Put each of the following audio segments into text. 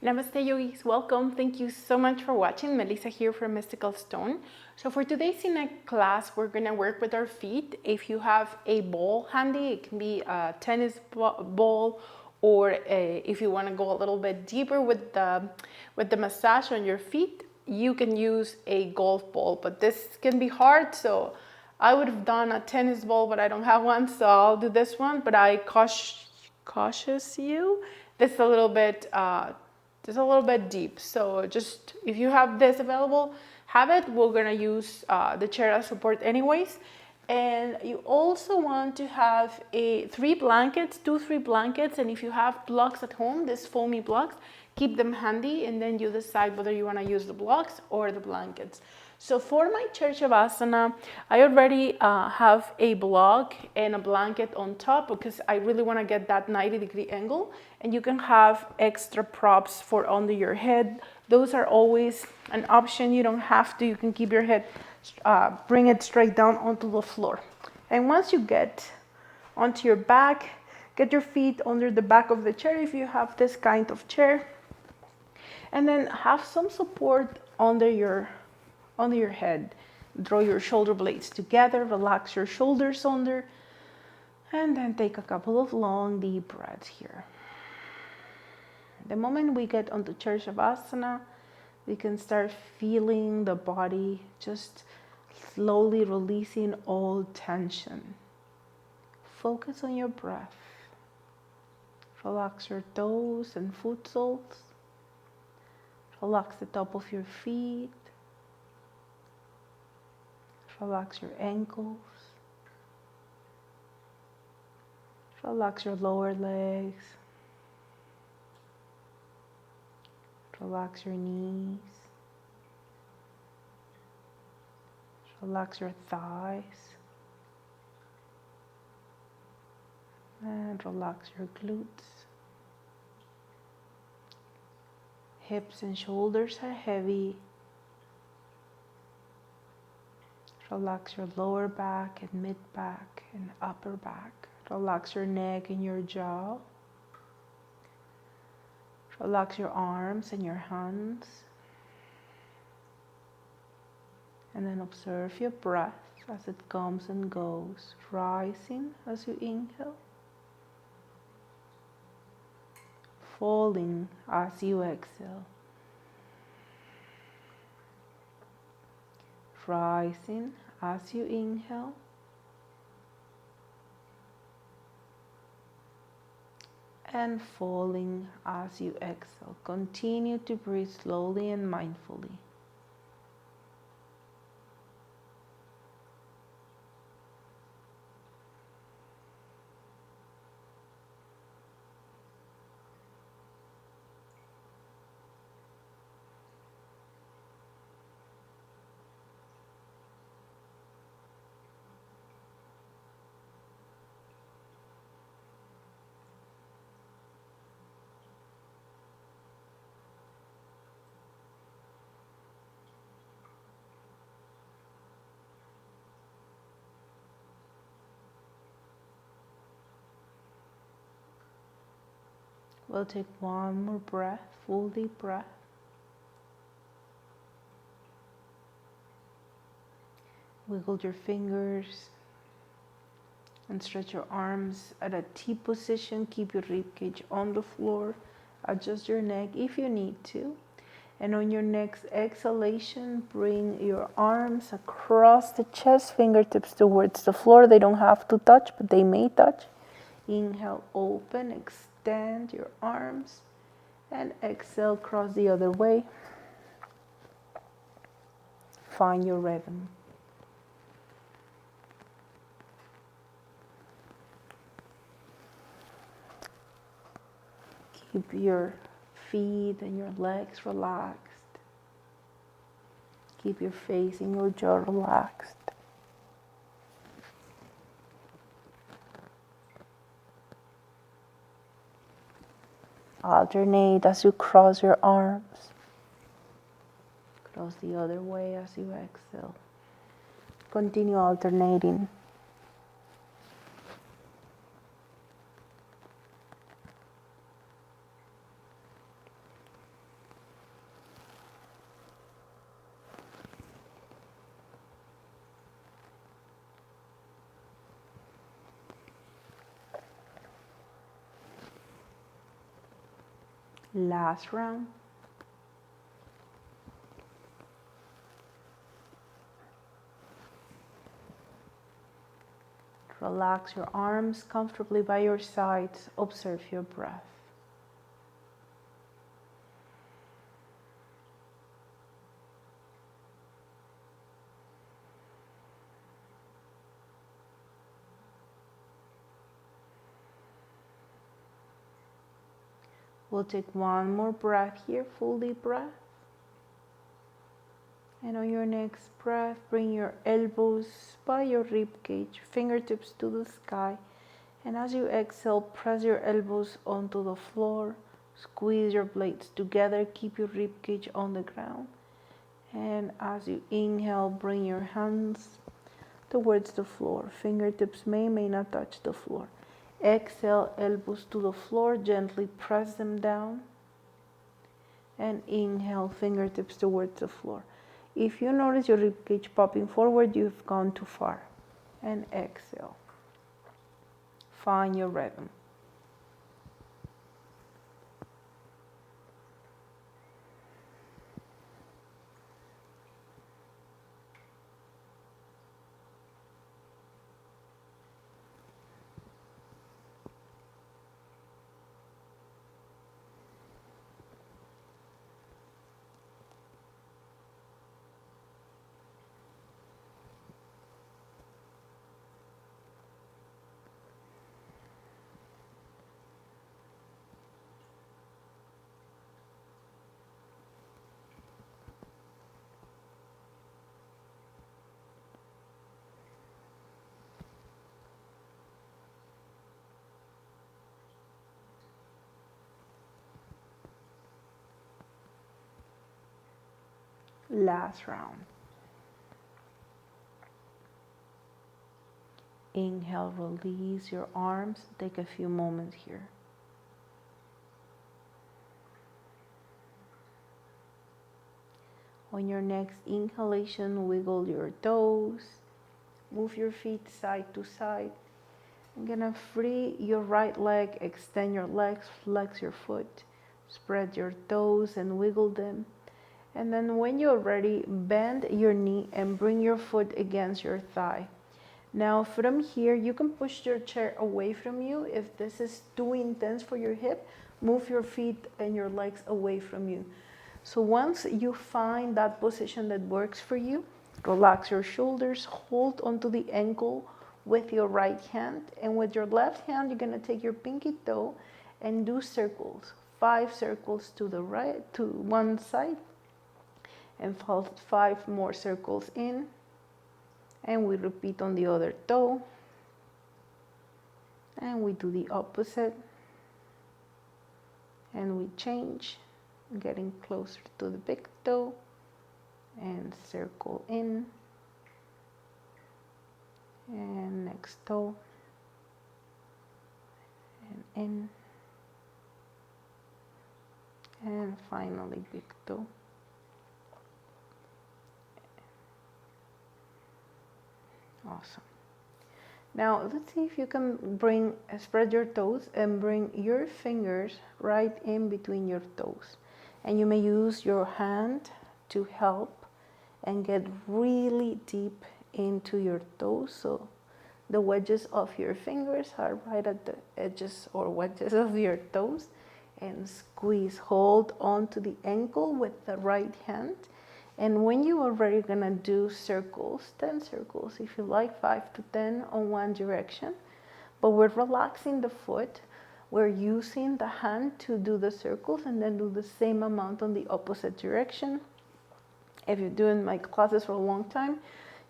Namaste yogis, welcome. Thank you so much for watching. Melissa here from Mystical Stone. So for today's SynEq class, we're gonna work with our feet. If you have a ball handy, it can be a tennis ball, or if you wanna go a little bit deeper with the massage on your feet, you can use a golf ball, but this can be hard, so I would have done a tennis ball, but I don't have one, so I'll do this one, but I cautious you. This is a little bit, deep. So just if you have this available, have it. We're gonna use the chair as support anyways. And you also want to have three blankets, 3 blankets. And if you have blocks at home, these foamy blocks, keep them handy, and then you decide whether you want to use the blocks or the blankets. So for my chair shavasana, I already have a block and a blanket on top because I really want to get that 90-degree angle. And you can have extra props for under your head. Those are always an option. You don't have to. You can keep your head, bring it straight down onto the floor. And once you get onto your back, get your feet under the back of the chair if you have this kind of chair. And then have some support under your head. Draw your shoulder blades together, relax your shoulders under, and then take a couple of long, deep breaths here. The moment we get onto chair shavasana, we can start feeling the body just slowly releasing all tension. Focus on your breath. Relax your toes and foot soles. Relax the top of your feet. Relax your ankles. Relax your lower legs. Relax your knees. Relax your thighs. And relax your glutes. Hips and shoulders are heavy. Relax your lower back and mid back and upper back. Relax your neck and your jaw. Relax your arms and your hands. And then observe your breath as it comes and goes, rising as you inhale, falling as you exhale. Rising as you inhale, and falling as you exhale. Continue to breathe slowly and mindfully. We'll take one more breath, full deep breath. Wiggle your fingers and stretch your arms at a T position. Keep your ribcage on the floor. Adjust your neck if you need to. And on your next exhalation, bring your arms across the chest, fingertips towards the floor. They don't have to touch, but they may touch. Inhale, open, extend your arms, and exhale, cross the other way. Find your rhythm. Keep your feet and your legs relaxed. Keep your face and your jaw relaxed. Alternate as you cross your arms. Cross the other way as you exhale. Continue alternating. Last round. Relax your arms comfortably by your sides. Observe your breath. We'll take one more breath here, full deep breath. And on your next breath, bring your elbows by your rib cage, fingertips to the sky. And as you exhale, press your elbows onto the floor. Squeeze your blades together, keep your rib cage on the ground. And as you inhale, bring your hands towards the floor. Fingertips may not touch the floor. Exhale, elbows to the floor, gently press them down. And inhale, fingertips towards the floor. If you notice your ribcage popping forward, you've gone too far. And exhale. Find your rhythm. Last round. Inhale, release your arms. Take a few moments here. On your next inhalation, wiggle your toes. Move your feet side to side. I'm gonna free your right leg, extend your legs, flex your foot, spread your toes and wiggle them. And then when you're ready, bend your knee and bring your foot against your thigh. Now from here, you can push your chair away from you. If this is too intense for your hip, move your feet and your legs away from you. So once you find that position that works for you, relax your shoulders, hold onto the ankle with your right hand. And with your left hand, you're gonna take your pinky toe and do circles. 5 circles to the right, to one side, and 5 more circles in. And we repeat on the other toe. And we do the opposite. And we change, getting closer to the big toe. And circle in. And next toe. And in. And finally big toe. Awesome. Now let's see if you can spread your toes and bring your fingers right in between your toes. And you may use your hand to help and get really deep into your toes. So the wedges of your fingers are right at the edges or wedges of your toes. And squeeze, hold onto the ankle with the right hand. And when you are ready, you're gonna do circles, 10 circles, if you like, 5 to 10 on one direction. But we're relaxing the foot. We're using the hand to do the circles and then do the same amount on the opposite direction. If you're doing my classes for a long time,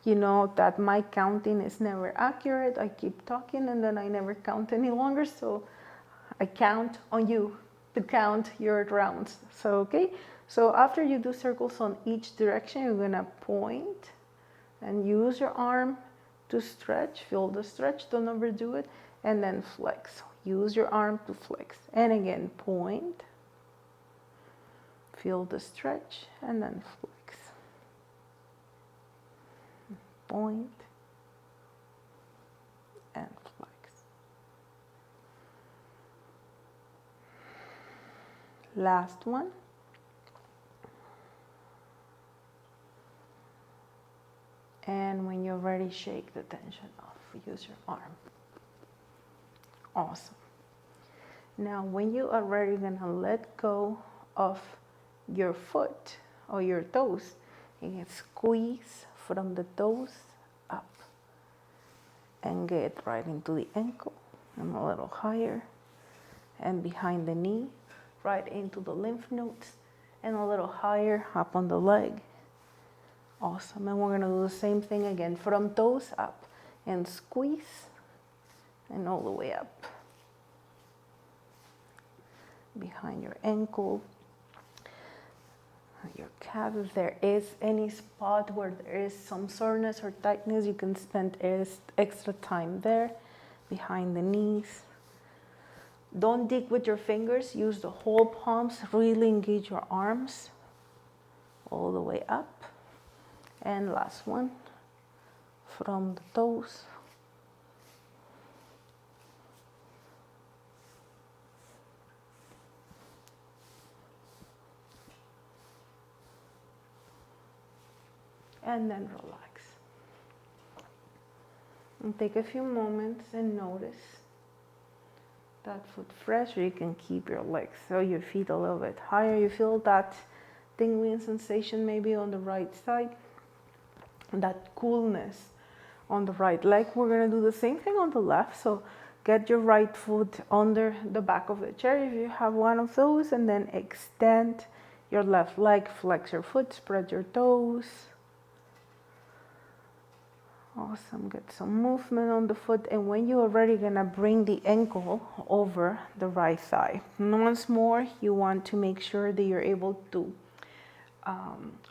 you know that my counting is never accurate. I keep talking and then I never count any longer. So I count on you to count your rounds. So, okay. So after you do circles on each direction, you're gonna point and use your arm to stretch. Feel the stretch, don't overdo it. And then flex. Use your arm to flex. And again, point. Feel the stretch and then flex. Point and flex. Last one. And when you're ready, shake the tension off. Use your arm. Awesome. Now, when you are ready, you're gonna let go of your foot or your toes. You can squeeze from the toes up and get right into the ankle and a little higher, and behind the knee, right into the lymph nodes, and a little higher up on the leg. Awesome. And we're gonna do the same thing again, from toes up and squeeze and all the way up behind your ankle, your calf. If there is any spot where there is some soreness or tightness, you can spend extra time there, behind the knees. Don't dig with your fingers, use the whole palms, really engage your arms all the way up. And last one, from the toes. And then relax. And take a few moments and notice that foot fresh. You can keep your legs or your feet a little bit higher. You feel that tingling sensation maybe on the right side, that coolness on the right leg. We're gonna do the same thing on the left. So get your right foot under the back of the chair if you have one of those, and then extend your left leg, flex your foot, spread your toes. Awesome, get some movement on the foot, and when you're ready, gonna bring the ankle over the right thigh. And once more, you want to make sure that you're able to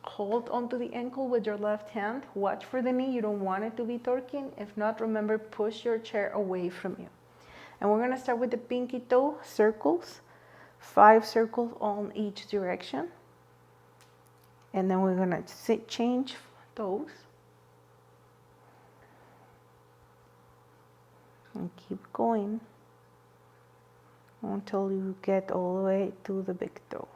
hold onto the ankle with your left hand. Watch for the knee, you don't want it to be torquing. If not, remember, push your chair away from you. And we're gonna start with the pinky toe circles, 5 circles on each direction. And then we're gonna change toes. And keep going until you get all the way to the big toe.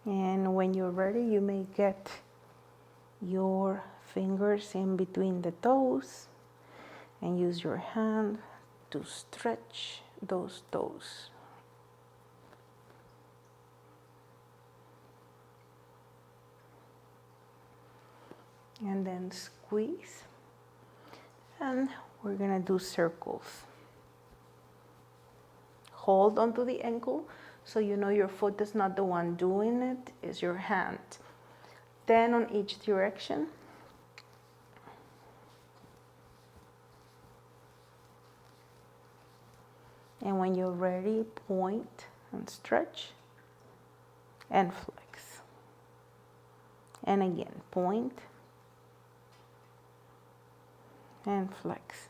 And when you're ready, you may get your fingers in between the toes and use your hand to stretch those toes. And then squeeze, and we're gonna do circles. Hold onto the ankle so you know your foot is not the one doing it, it's your hand. 10 on each direction. And when you're ready, point and stretch and flex. And again, point and flex.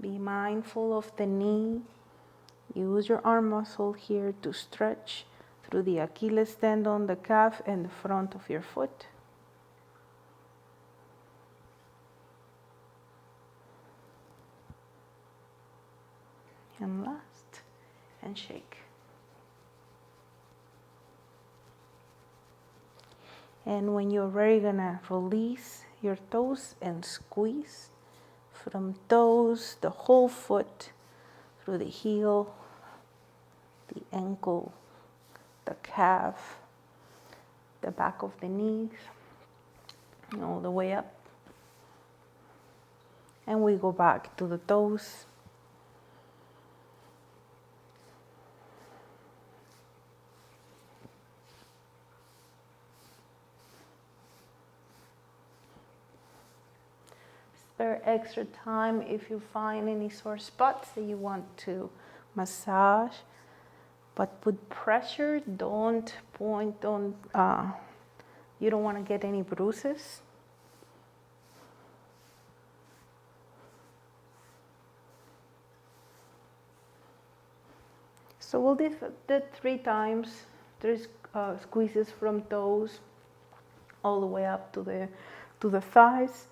Be mindful of the knee. Use your arm muscle here to stretch through the Achilles tendon, the calf, and the front of your foot. And last, and shake. And when you're ready, gonna release your toes and squeeze from toes, the whole foot, through the heel, the ankle, the calf, the back of the knees, and all the way up. And we go back to the toes. Spare extra time if you find any sore spots that you want to massage, but put pressure. Don't point on, you don't want to get any bruises. So we'll do that 3 times, 3 squeezes from toes, all the way up to the thighs.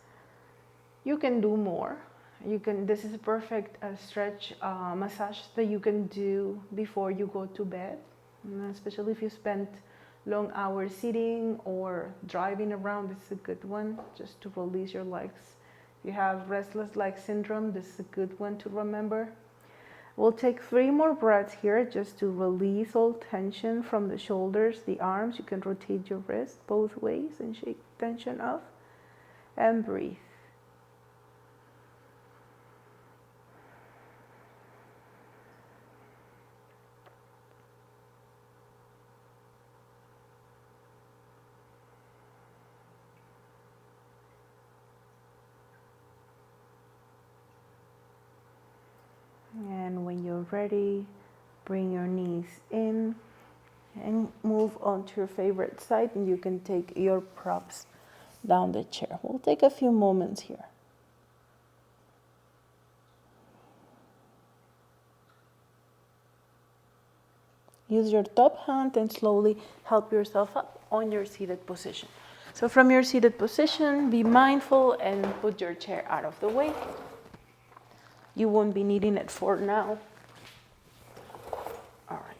You can do more. This is a perfect stretch massage that you can do before you go to bed, especially if you spent long hours sitting or driving around. This is a good one just to release your legs. If you have restless leg syndrome, this is a good one to remember. We'll take 3 more breaths here just to release all tension from the shoulders, the arms. You can rotate your wrist both ways and shake tension off and breathe. And when you're ready, bring your knees in and move onto your favorite side, and you can take your props down the chair. We'll take a few moments here. Use your top hand and slowly help yourself up on your seated position. So from your seated position, be mindful and put your chair out of the way. You won't be needing it for now. All right.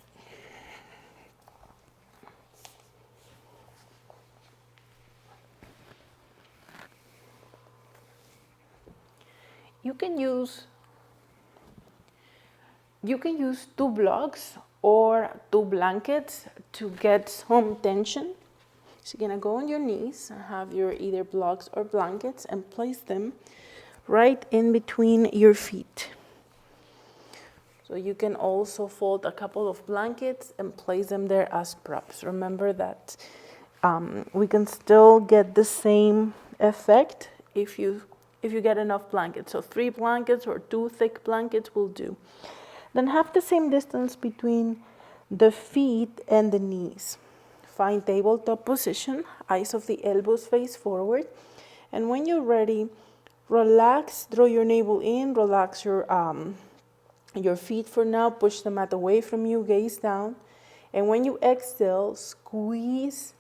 You can use 2 blocks or 2 blankets to get some tension. So you're gonna go on your knees and have your either blocks or blankets and place them right in between your feet. So you can also fold a couple of blankets and place them there as props. Remember that we can still get the same effect if you get enough blankets. So 3 blankets or 2 thick blankets will do. Then have the same distance between the feet and the knees. Find tabletop position, eyes of the elbows face forward. And when you're ready, relax, draw your navel in, relax your feet for now, push the mat away from you, gaze down. And when you exhale, squeeze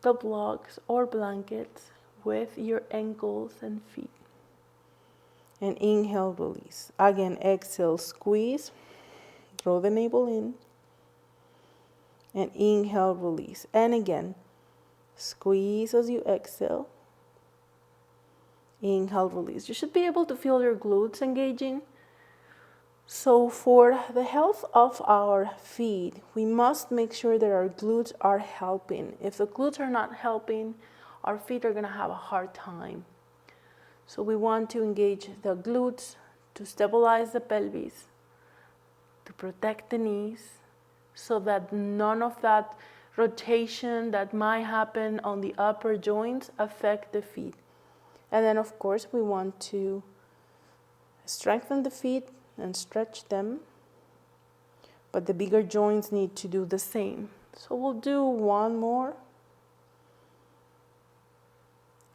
the blocks or blankets with your ankles and feet. And inhale, release. Again, exhale, squeeze, draw the navel in. And inhale, release. And again, squeeze as you exhale. Inhale, release. You should be able to feel your glutes engaging. So for the health of our feet, we must make sure that our glutes are helping. If the glutes are not helping, our feet are going to have a hard time. So we want to engage the glutes to stabilize the pelvis, to protect the knees, so that none of that rotation that might happen on the upper joints affect the feet. And then, of course, we want to strengthen the feet and stretch them, but the bigger joints need to do the same. So we'll do 1 more,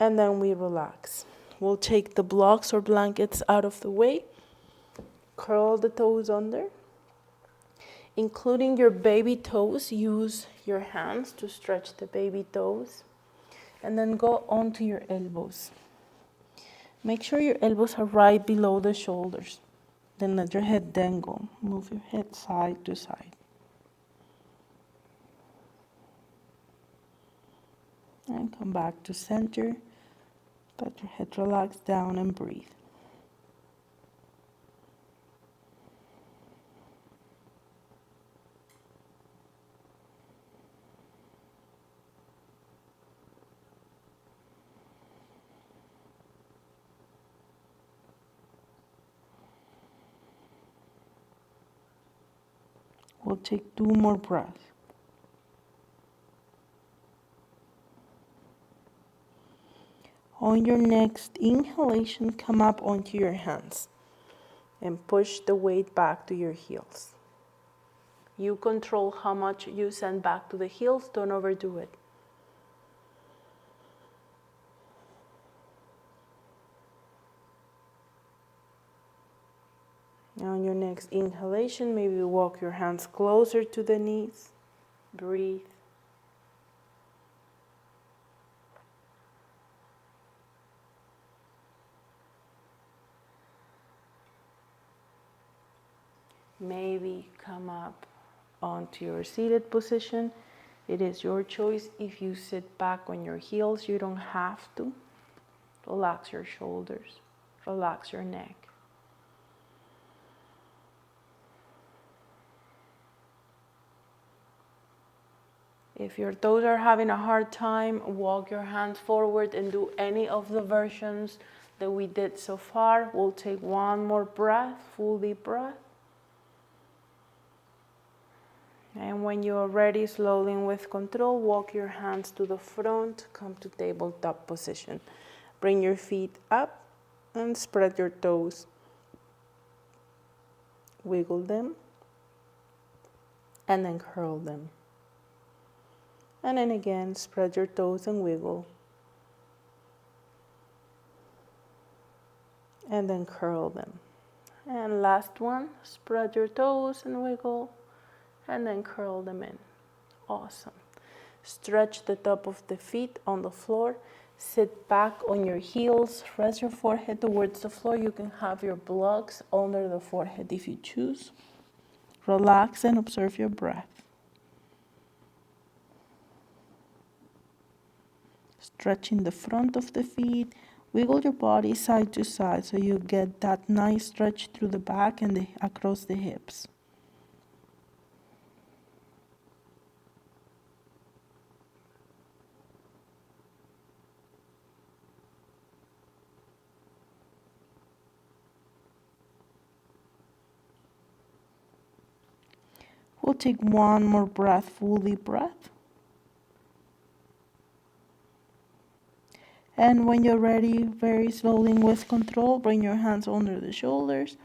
and then we relax. We'll take the blocks or blankets out of the way, curl the toes under, including your baby toes. Use your hands to stretch the baby toes, and then go onto your elbows. Make sure your elbows are right below the shoulders. Then let your head dangle. Move your head side to side. And come back to center. Let your head relax down and breathe. We'll take 2 more breaths. On your next inhalation, come up onto your hands and push the weight back to your heels. You control how much you send back to the heels, don't overdo it. Now on your next inhalation, maybe walk your hands closer to the knees. Breathe. maybe come up onto your seated position. It is your choice. If you sit back on your heels, you don't have to. Relax your shoulders, relax your neck. If your toes are having a hard time, walk your hands forward and do any of the versions that we did so far. We'll take one more breath, full deep breath. And when you are ready, slowly and with control, walk your hands to the front, come to tabletop position. Bring your feet up and spread your toes. Wiggle them and then curl them. And then again, spread your toes and wiggle. And then curl them. And last one, spread your toes and wiggle. And then curl them in. Awesome. Stretch the top of the feet on the floor. Sit back on your heels. Rest your forehead towards the floor. You can have your blocks under the forehead if you choose. Relax and observe your breath. Stretching the front of the feet. Wiggle your body side to side so you get that nice stretch through the back and across the hips. We'll take one more breath, full deep breath. And when you're ready, very slowly and with control, bring your hands under the shoulders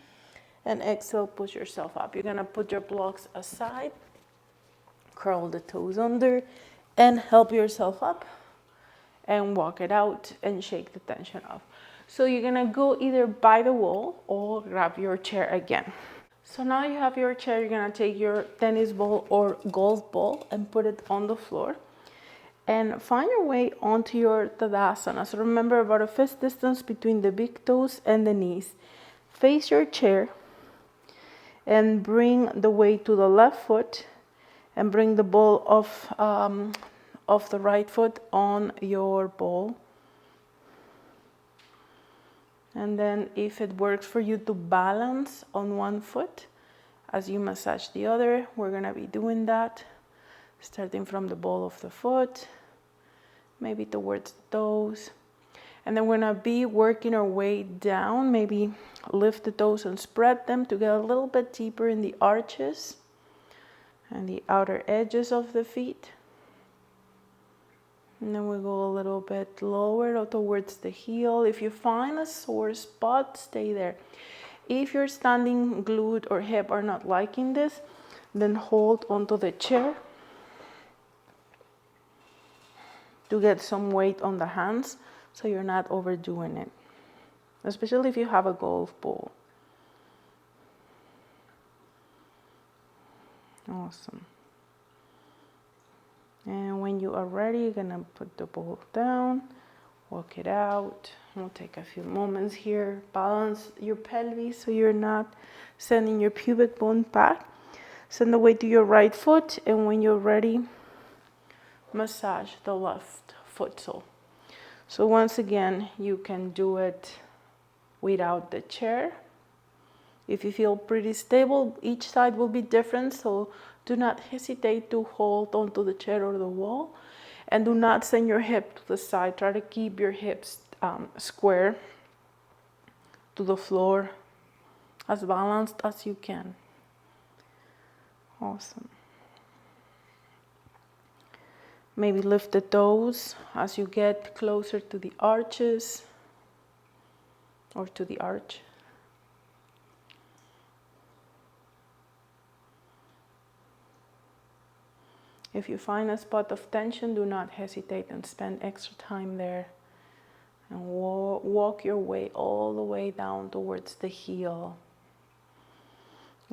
and exhale, push yourself up. You're gonna put your blocks aside, curl the toes under, and help yourself up and walk it out and shake the tension off. So you're gonna go either by the wall or grab your chair again. So now you have your chair, you're gonna take your tennis ball or golf ball and put it on the floor and find your way onto your Tadasana. So remember, about a fist distance between the big toes and the knees. Face your chair and bring the weight to the left foot and bring the ball of the right foot on your ball. And then if it works for you to balance on one foot as you massage the other, we're gonna be doing that, starting from the ball of the foot, maybe towards the toes. And then we're gonna be working our way down, maybe lift the toes and spread them to get a little bit deeper in the arches and the outer edges of the feet. And then we go a little bit lower towards the heel. If you find a sore spot, stay there. If your standing glute or hip are not liking this, then hold onto the chair to get some weight on the hands so you're not overdoing it, especially if you have a golf ball. Awesome. And when you are ready, you're gonna put the ball down, walk it out. We'll take a few moments here. Balance your pelvis so you're not sending your pubic bone back. Send the weight to your right foot, and when you're ready, massage the left foot sole. So once again, you can do it without the chair. If you feel pretty stable, each side will be different, so do not hesitate to hold onto the chair or the wall, and do not send your hip to the side. Try to keep your hips square to the floor, as balanced as you can. Awesome. Maybe lift the toes as you get closer to the arches or to the arch. If you find a spot of tension, do not hesitate and spend extra time there. And walk your way all the way down towards the heel.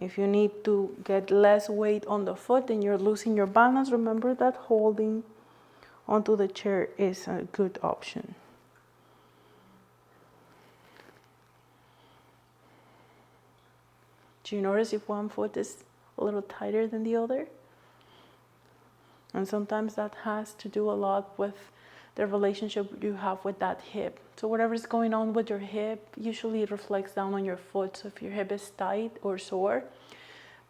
If you need to get less weight on the foot and you're losing your balance, remember that holding onto the chair is a good option. Do you notice if one foot is a little tighter than the other? And sometimes that has to do a lot with the relationship you have with that hip. So whatever's going on with your hip, usually it reflects down on your foot. So if your hip is tight or sore,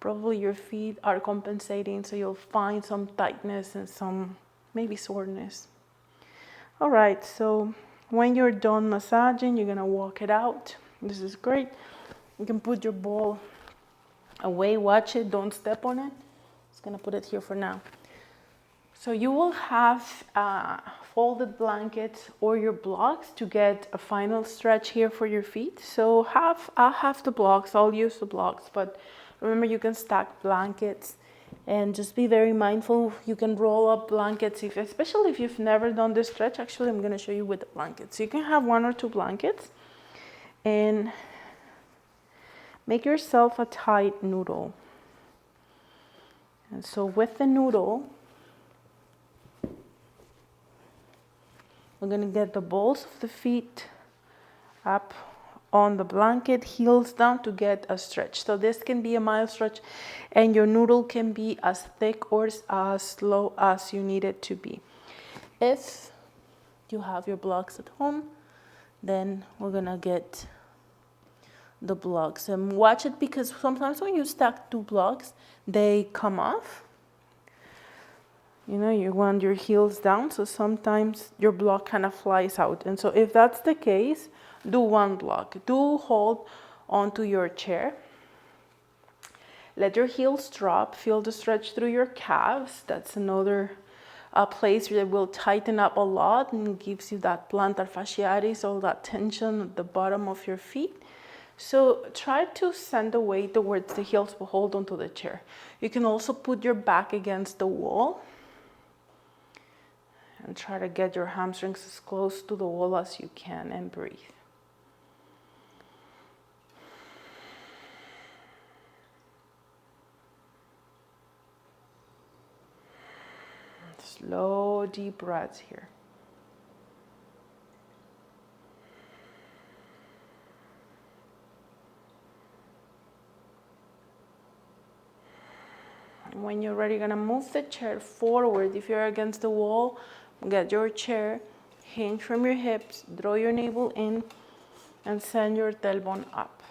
probably your feet are compensating, so you'll find some tightness and some maybe soreness. All right, so when you're done massaging, you're gonna walk it out. This is great. You can put your ball away, watch it, don't step on it. Just gonna put it here for now. So you will have folded blankets or your blocks to get a final stretch here for your feet. So I'll have the blocks, I'll use the blocks, but remember you can stack blankets and just be very mindful. You can roll up blankets, especially if you've never done this stretch. Actually, I'm gonna show you with the blankets. So you can have 1 or 2 blankets and make yourself a tight noodle. And so with the noodle, we're gonna get the balls of the feet up on the blanket, heels down to get a stretch. So this can be a mild stretch, and your noodle can be as thick or as slow as you need it to be. If you have your blocks at home, then we're gonna get the blocks. And watch it, because sometimes when you stack 2 blocks, they come off. You know, you want your heels down, so sometimes your block kind of flies out. And so if that's the case, do 1 block. Do hold onto your chair. Let your heels drop. Feel the stretch through your calves. That's another place that will tighten up a lot and gives you that plantar fasciitis, all that tension at the bottom of your feet. So try to send the weight towards the heels, but hold onto the chair. You can also put your back against the wall and try to get your hamstrings as close to the wall as you can and breathe. Slow, deep breaths here. When you're ready, you're gonna move the chair forward. If you're against the wall, get your chair, hinge from your hips, draw your navel in, and send your tailbone up.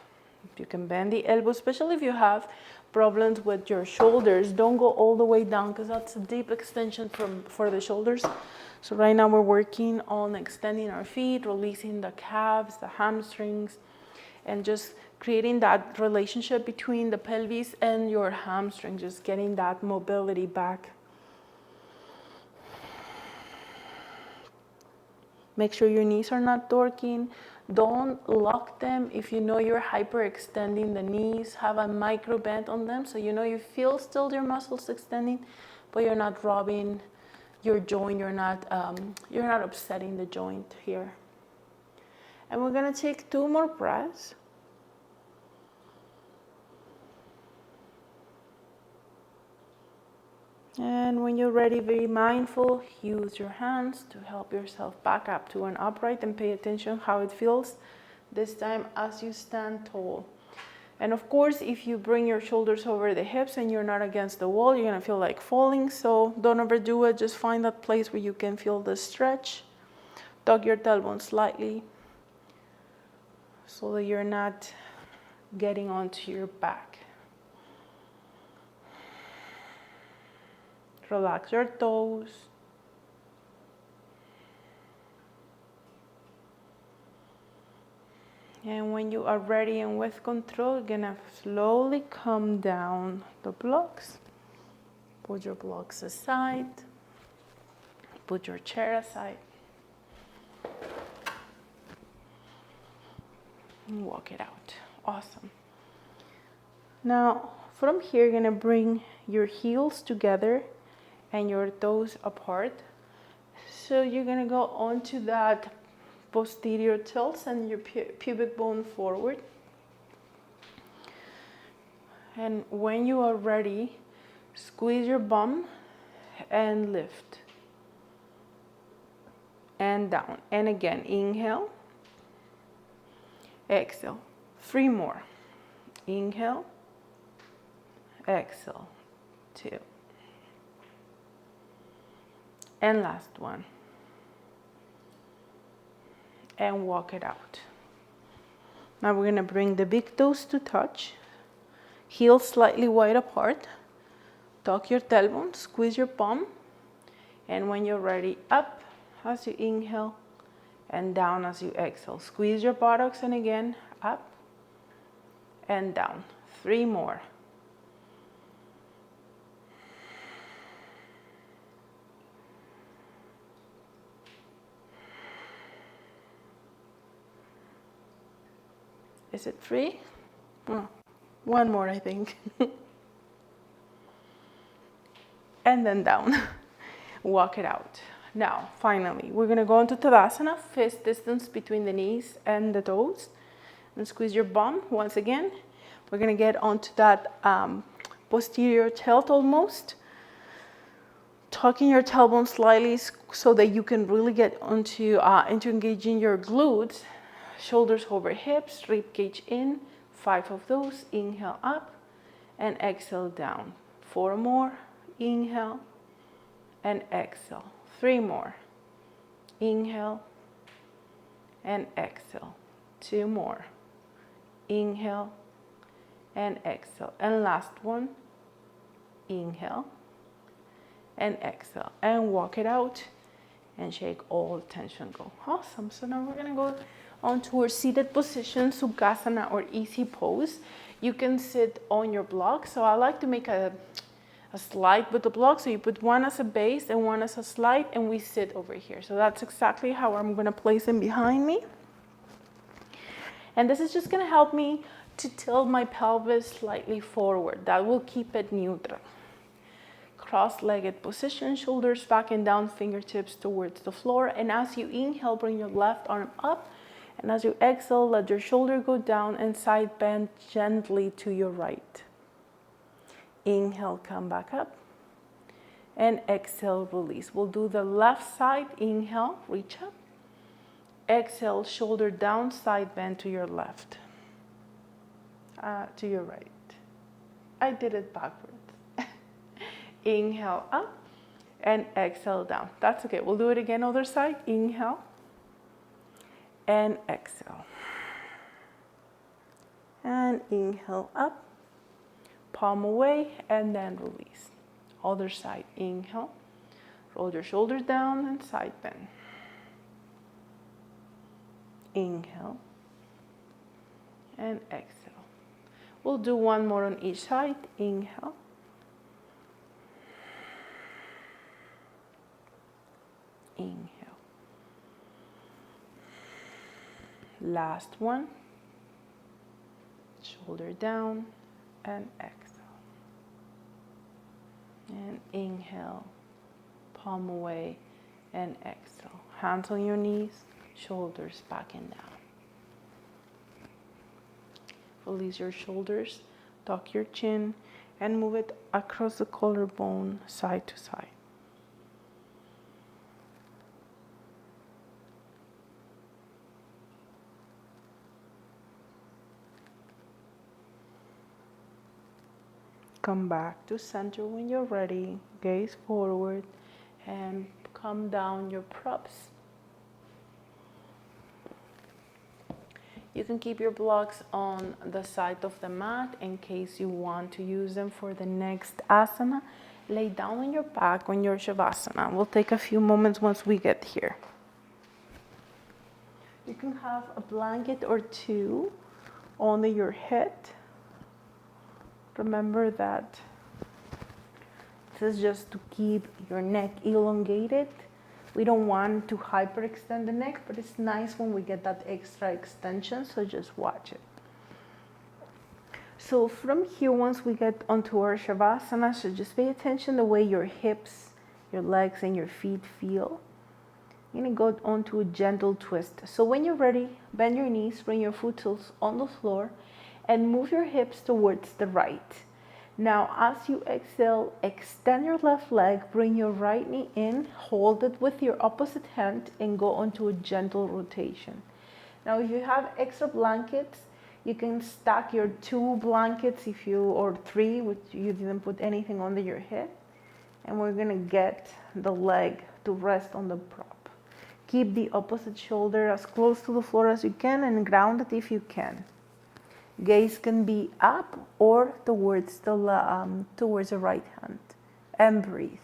You can bend the elbow, especially if you have problems with your shoulders. Don't go all the way down, because that's a deep extension for the shoulders. So right now we're working on extending our feet, releasing the calves, the hamstrings, and just creating that relationship between the pelvis and your hamstring, just getting that mobility back. Make sure your knees are not torquing. Don't lock them. If you know you're hyperextending the knees, have a micro bend on them, so you know you feel still your muscles extending, but you're not robbing your joint. You're not upsetting the joint here. And we're gonna take 2 more breaths. And when you're ready, very mindful, use your hands to help yourself back up to an upright and pay attention how it feels this time as you stand tall. And of course, if you bring your shoulders over the hips and you're not against the wall, you're gonna feel like falling, so don't overdo it. Just find that place where you can feel the stretch. Tuck your tailbone slightly so that you're not getting onto your back. Relax your toes. And when you are ready and with control, you're gonna slowly come down the blocks. Put your blocks aside. Put your chair aside. And walk it out. Awesome. Now, from here, you're gonna bring your heels together and your toes apart. So you're gonna go onto that posterior tilt and your pubic bone forward. And when you are ready, squeeze your bum and lift. And down. And again, inhale. Exhale. 3 more. Inhale. exhale, 2. And last one. And walk it out. Now we're going to bring the big toes to touch. Heels slightly wide apart. Tuck your tailbone, squeeze your palm. And when you're ready, up as you inhale and down as you exhale. Squeeze your buttocks and again, up and down. 3 more. Is it 3? Oh, 1 more, I think. And then down. Walk it out. Now, finally, we're going to go into Tadasana, fist distance between the knees and the toes. And squeeze your bum once again. We're going to get onto that posterior tilt almost. Tucking your tailbone slightly so that you can really get into engaging your glutes. Shoulders over hips, rib cage in. 5 of those. Inhale up and exhale down. 4 more. Inhale and exhale. 3 more. Inhale and exhale. 2 more. Inhale and exhale. And last one. Inhale and exhale. And walk it out and shake all the tension go. Awesome. So now we're going to go onto our seated position, Sukhasana or easy pose. You can sit on your block. So I like to make a slide with the block. So you put one as a base and one as a slide, and we sit over here. So that's exactly how I'm going to place them behind me. And this is just going to help me to tilt my pelvis slightly forward. That will keep it neutral. Cross-legged position, shoulders back and down, fingertips towards the floor. And as you inhale, bring your left arm up. And as you exhale, let your shoulder go down and side bend gently to your right. Inhale, come back up. And exhale, release. We'll do the left side. Inhale, reach up. Exhale, shoulder down, side bend to your left. To your right. I did it backwards. Inhale up and exhale down. That's okay. We'll do it again, other side. Inhale and exhale. And inhale up, palm away, and then release. Other side. Inhale, roll your shoulders down and side bend. Inhale and exhale. We'll do one more on each side. Inhale. Inhale. Last one. Shoulder down and exhale. And inhale, palm away and exhale. Hands on your knees, shoulders back and down. Release your shoulders, tuck your chin, and move it across the collarbone, side to side. Come back to center when you're ready. Gaze forward and come down your props. You can keep your blocks on the side of the mat in case you want to use them for the next asana. Lay down on your back on your Shavasana. We'll take a few moments once we get here. You can have a blanket or two under your head. Remember that this is just to keep your neck elongated. We don't want to hyperextend the neck, but it's nice when we get that extra extension, so just watch it. So from here, once we get onto our Shavasana, so just pay attention the way your hips, your legs, and your feet feel. You're gonna go onto a gentle twist. So when you're ready, bend your knees, bring your foot tilts on the floor, and move your hips towards the right. Now, as you exhale, extend your left leg, bring your right knee in, hold it with your opposite hand, and go onto a gentle rotation. Now, if you have extra blankets, You can stack your 2 blankets if you, or 3, which you didn't put anything under your head. And we're gonna get the leg to rest on the prop. Keep the opposite shoulder as close to the floor as you can and ground it if you can. Gaze can be up or towards the right hand. And breathe.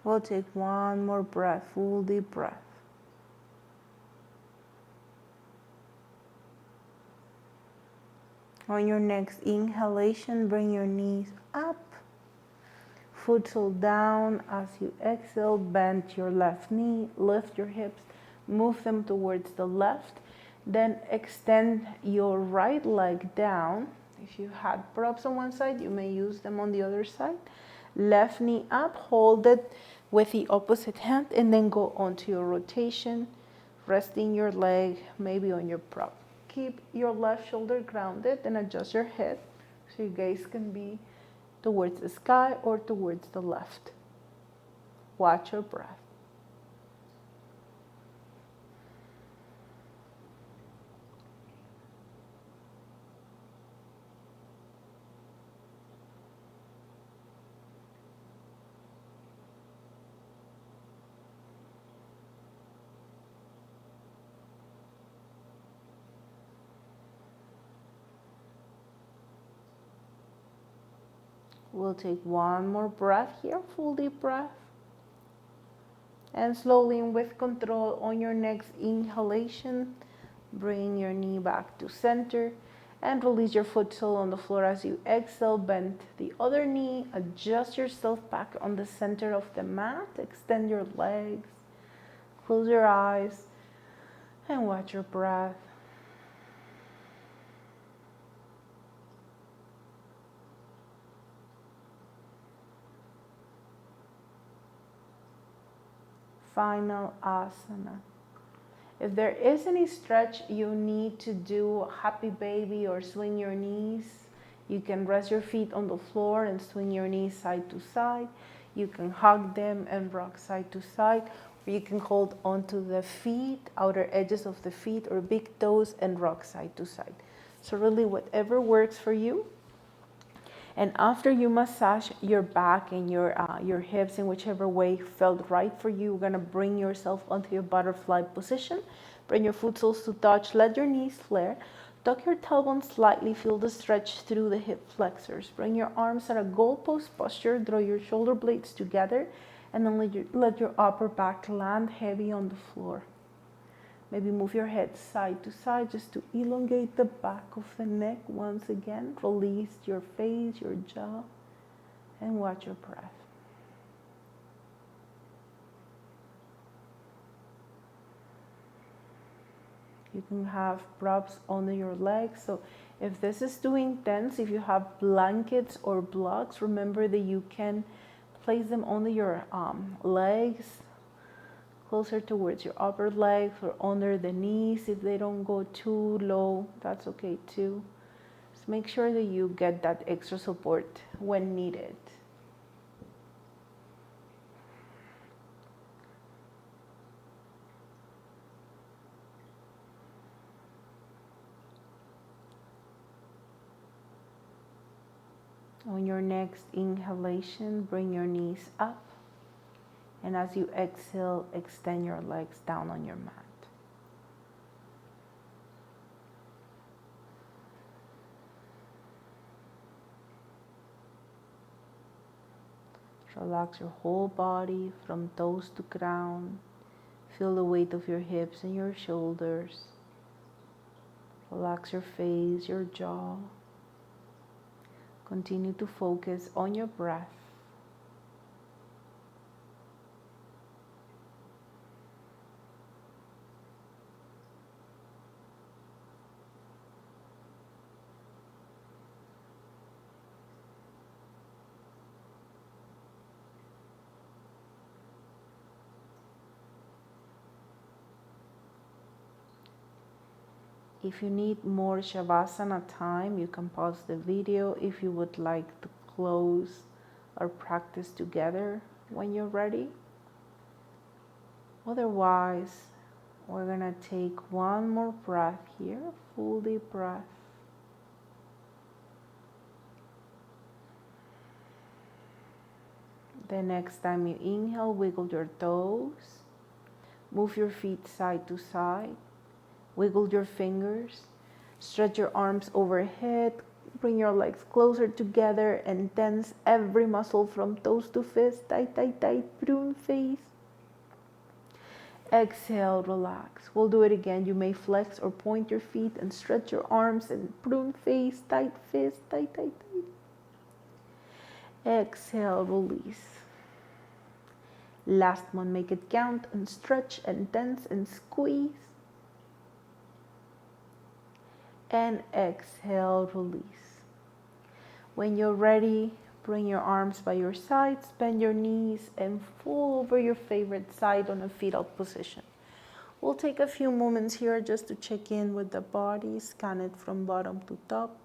We'll take one more breath, full deep breath. On your next inhalation, bring your knees up, foot down. As you exhale, bend your left knee, lift your hips, move them towards the left. Then extend your right leg down. If you had props on one side, you may use them on the other side. Left knee up, hold it with the opposite hand, and then go onto your rotation, resting your leg maybe on your prop. Keep your left shoulder grounded and adjust your head so your gaze can be towards the sky or towards the left. Watch your breath. We'll take one more breath here, full deep breath. And slowly and with control on your next inhalation, bring your knee back to center and release your foot sole on the floor as you exhale. Bend the other knee, adjust yourself back on the center of the mat, extend your legs, close your eyes, and watch your breath. Final asana. If there is any stretch you need to do, happy baby or swing your knees, you can rest your feet on the floor and swing your knees side to side. You can hug them and rock side to side, or you can hold onto the feet, outer edges of the feet or big toes, and rock side to side. So really whatever works for you. And after you massage your back and your hips in whichever way felt right for you, you're gonna bring yourself onto your butterfly position. Bring your foot soles to touch, let your knees flare. Tuck your tailbone slightly, feel the stretch through the hip flexors. Bring your arms at a goalpost posture, draw your shoulder blades together, and then let your upper back land heavy on the floor. Maybe move your head side to side just to elongate the back of the neck once again. Release your face, your jaw, and watch your breath. You can have props under your legs. So if this is too intense, if you have blankets or blocks, remember that you can place them under your legs, closer towards your upper legs or under the knees. If they don't go too low, that's okay too. Just make sure that you get that extra support when needed. On your next inhalation, bring your knees up. And as you exhale, extend your legs down on your mat. Relax your whole body from toes to crown. Feel the weight of your hips and your shoulders. Relax your face, your jaw. Continue to focus on your breath. If you need more Shavasana time, you can pause the video if you would like to close our practice together when you're ready. Otherwise, we're gonna take one more breath here, full deep breath. The next time you inhale, wiggle your toes, move your feet side to side, wiggle your fingers, stretch your arms overhead, bring your legs closer together and tense every muscle from toes to fist, tight, tight, tight, prune face. Exhale, relax. We'll do it again. You may flex or point your feet and stretch your arms and prune face, tight fist, tight, tight, tight. Exhale, release. Last one, make it count and stretch and tense and squeeze. And exhale, release. When you're ready, bring your arms by your sides, bend your knees, and fall over your favorite side on a fetal position. We'll take a few moments here just to check in with the body, scan it from bottom to top.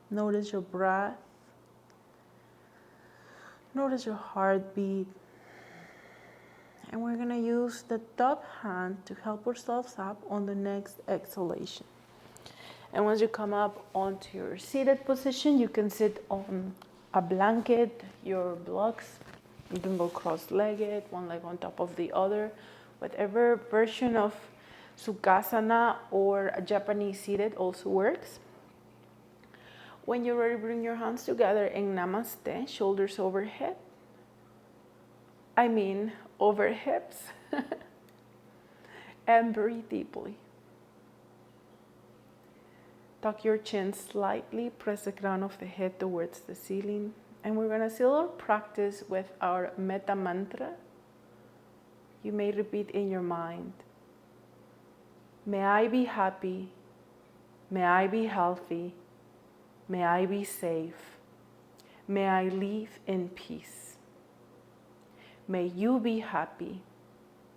Notice your breath. Notice your heartbeat. And we're going to use the top hand to help ourselves up on the next exhalation. And once you come up onto your seated position, you can sit on a blanket, your blocks. You can go cross-legged, one leg on top of the other. Whatever version of Sukhasana or a Japanese seated also works. When you're ready, bring your hands together in Namaste, shoulders overhead. Over hips. And breathe deeply. Tuck your chin slightly, press the crown of the head towards the ceiling. And we're going to seal our practice with our metta mantra. You may repeat in your mind. May I be happy. May I be healthy. May I be safe. May I live in peace. May you be happy.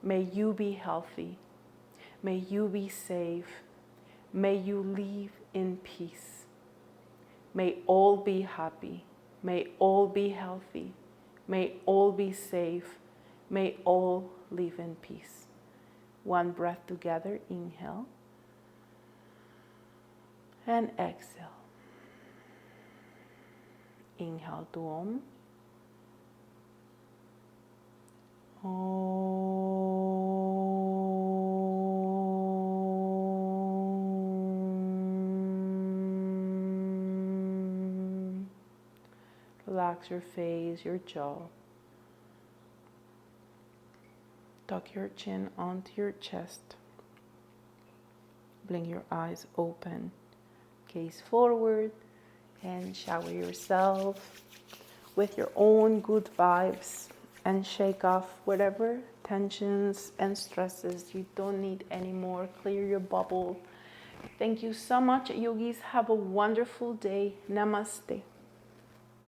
May you be healthy. May you be safe. May you live in peace. May all be happy. May all be healthy. May all be safe. May all live in peace. One breath together. Inhale. And exhale. Inhale to Om. Relax your face, your jaw. Tuck your chin onto your chest. Blink your eyes open. Gaze forward and shower yourself with your own good vibes and shake off whatever tensions and stresses you don't need anymore. Clear your bubble. Thank you so much, yogis. Have a wonderful day. Namaste.